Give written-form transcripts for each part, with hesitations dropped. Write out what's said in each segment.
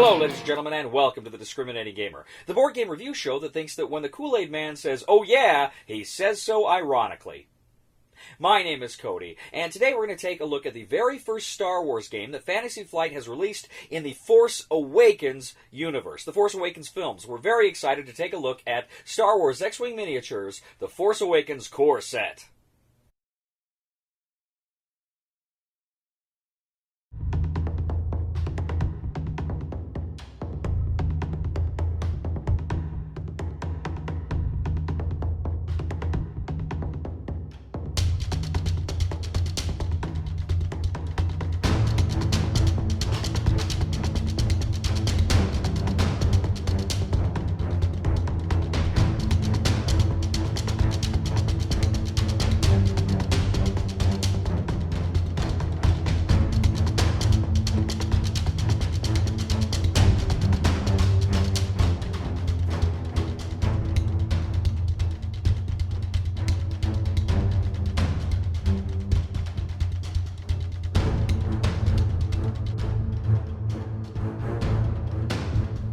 Hello, ladies and gentlemen, and welcome to the Discriminating Gamer, the board game review show that thinks that when the Kool-Aid Man says, "Oh yeah," he says so ironically. My name is Cody, and today we're going to take a look at the very first Star Wars game that Fantasy Flight has released in the Force Awakens universe, the Force Awakens films. We're very excited to take a look at Star Wars X-Wing Miniatures, the Force Awakens core set.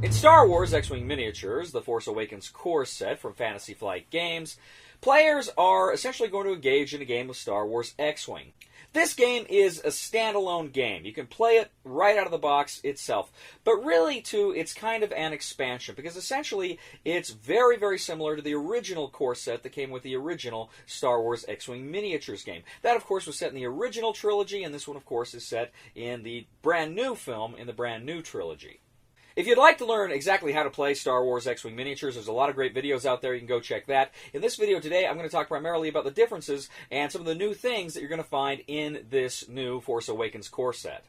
In Star Wars X-Wing Miniatures, the Force Awakens core set from Fantasy Flight Games, players are essentially going to engage in a game of Star Wars X-Wing. This game is a standalone game. You can play it right out of the box itself. But really, too, it's kind of an expansion, because essentially it's very, very similar to the original core set that came with the original Star Wars X-Wing Miniatures game. That, of course, was set in the original trilogy, and this one, of course, is set in the brand new film in the brand new trilogy. If you'd like to learn exactly how to play Star Wars X-Wing Miniatures, there's a lot of great videos out there. You can go check that. In this video today, I'm going to talk primarily about the differences and some of the new things that you're going to find in this new Force Awakens core set.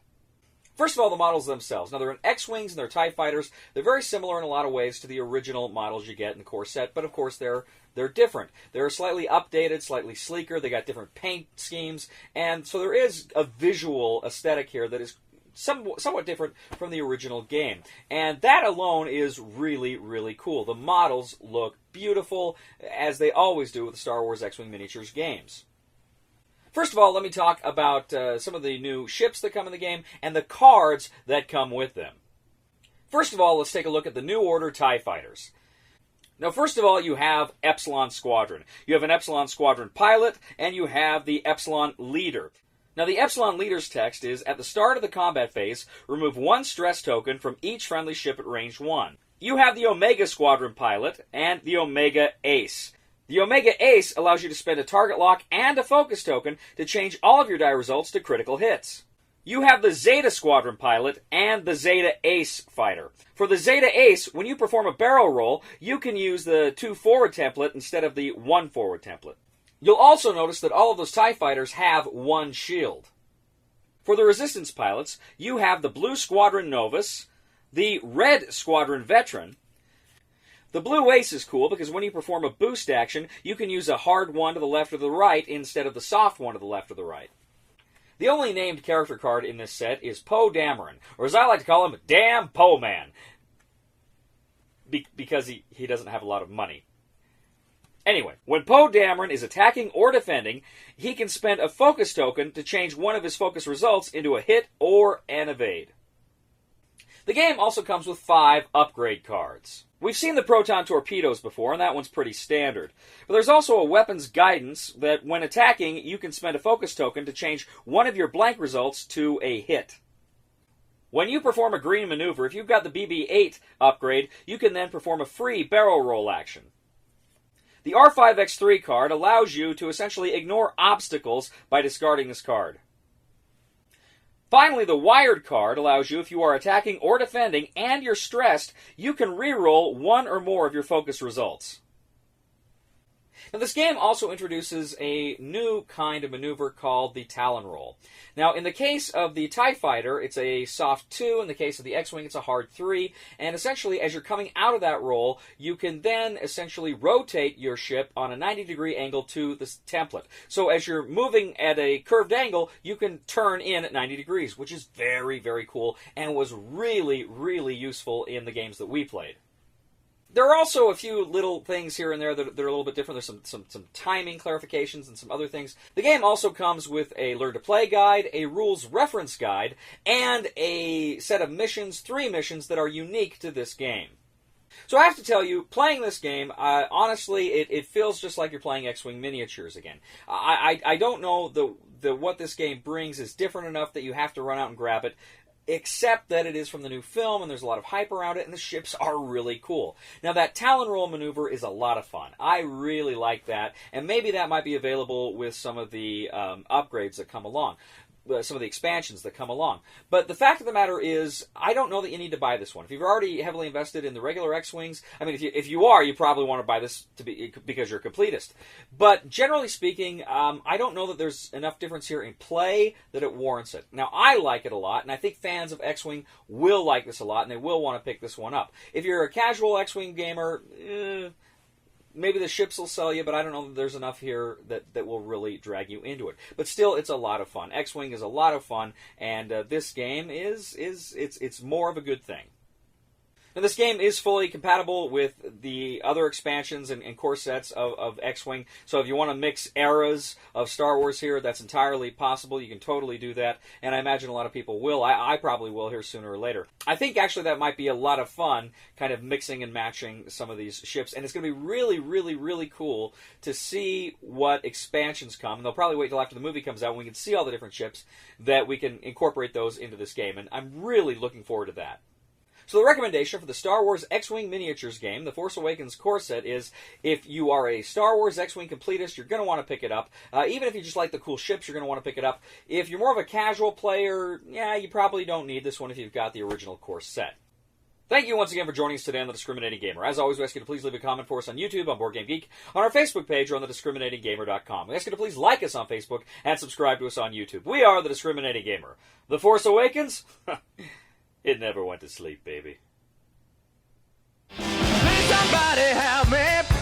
First of all, the models themselves. Now, they're in X-Wings and they're TIE Fighters. They're very similar in a lot of ways to the original models you get in the core set, but of course they're different. They're slightly updated, slightly sleeker. They got different paint schemes, and so there is a visual aesthetic here that is somewhat different from the original game. And that alone is really, really cool. The models look beautiful, as they always do with the Star Wars X-Wing Miniatures games. First of all, let me talk about some of the new ships that come in the game and the cards that come with them. First of all, let's take a look at the New Order TIE Fighters. Now, first of all, you have Epsilon Squadron. You have an Epsilon Squadron pilot, and you have the Epsilon Leader. Now, the Epsilon Leader's text is, at the start of the combat phase, remove one stress token from each friendly ship at range 1. You have the Omega Squadron pilot and the Omega Ace. The Omega Ace allows you to spend a target lock and a focus token to change all of your die results to critical hits. You have the Zeta Squadron pilot and the Zeta Ace fighter. For the Zeta Ace, when you perform a barrel roll, you can use the 2 forward template instead of the 1 forward template. You'll also notice that all of those TIE Fighters have one shield. For the Resistance pilots, you have the Blue Squadron Novus, the Red Squadron Veteran. The Blue Ace is cool because when you perform a boost action, you can use a hard one to the left or the right instead of the soft one to the left or the right. The only named character card in this set is Poe Dameron, or as I like to call him, Damn Poe Man. Because he doesn't have a lot of money. Anyway, when Poe Dameron is attacking or defending, he can spend a focus token to change one of his focus results into a hit or an evade. The game also comes with 5 upgrade cards. We've seen the proton torpedoes before, and that one's pretty standard. But there's also a weapons guidance that when attacking, you can spend a focus token to change one of your blank results to a hit. When you perform a green maneuver, if you've got the BB-8 upgrade, you can then perform a free barrel roll action. The R5X3 card allows you to essentially ignore obstacles by discarding this card. Finally, the Wired card allows you, if you are attacking or defending and you're stressed, you can reroll one or more of your focus results. Now, this game also introduces a new kind of maneuver called the Talon Roll. Now, in the case of the TIE Fighter, it's a soft 2. In the case of the X-Wing, it's a hard 3. And essentially, as you're coming out of that roll, you can then essentially rotate your ship on a 90-degree angle to this template. So as you're moving at a curved angle, you can turn in at 90 degrees, which is very, very cool and was really, really useful in the games that we played. There are also a few little things here and there that are a little bit different. There's some timing clarifications and some other things. The game also comes with a learn-to-play guide, a rules reference guide, and a set of missions, 3 missions that are unique to this game. So I have to tell you, playing this game, honestly, it feels just like you're playing X-Wing miniatures again. I don't know what this game brings is different enough that you have to run out and grab it, except that it is from the new film, and there's a lot of hype around it, and the ships are really cool. Now, that Talon Roll maneuver is a lot of fun. I really like that, and maybe that might be available with some of the upgrades that come along. Some of the expansions that come along. But the fact of the matter is, I don't know that you need to buy this one. If you've already heavily invested in the regular X-Wings, I mean, if you are, you probably want to buy this because you're a completist. But generally speaking, I don't know that there's enough difference here in play that it warrants it. Now, I like it a lot, and I think fans of X-Wing will like this a lot, and they will want to pick this one up. If you're a casual X-Wing gamer, maybe the ships will sell you, but I don't know that there's enough here that will really drag you into it. But still, it's a lot of fun. X-Wing is a lot of fun, and this game it's more of a good thing. Now, this game is fully compatible with the other expansions and core sets of X-Wing, so if you want to mix eras of Star Wars here, that's entirely possible. You can totally do that, and I imagine a lot of people will. I probably will here sooner or later. I think, actually, that might be a lot of fun, kind of mixing and matching some of these ships, and it's going to be really, really, really cool to see what expansions come, and they'll probably wait till after the movie comes out when we can see all the different ships, that we can incorporate those into this game, and I'm really looking forward to that. So the recommendation for the Star Wars X-Wing Miniatures game, the Force Awakens core set, is if you are a Star Wars X-Wing completist, you're going to want to pick it up. Even if you just like the cool ships, you're going to want to pick it up. If you're more of a casual player, yeah, you probably don't need this one if you've got the original core set. Thank you once again for joining us today on The Discriminating Gamer. As always, we ask you to please leave a comment for us on YouTube, on Board Game Geek, on our Facebook page, or on thediscriminatinggamer.com. We ask you to please like us on Facebook and subscribe to us on YouTube. We are The Discriminating Gamer. The Force Awakens? It never went to sleep, baby. Please somebody help me.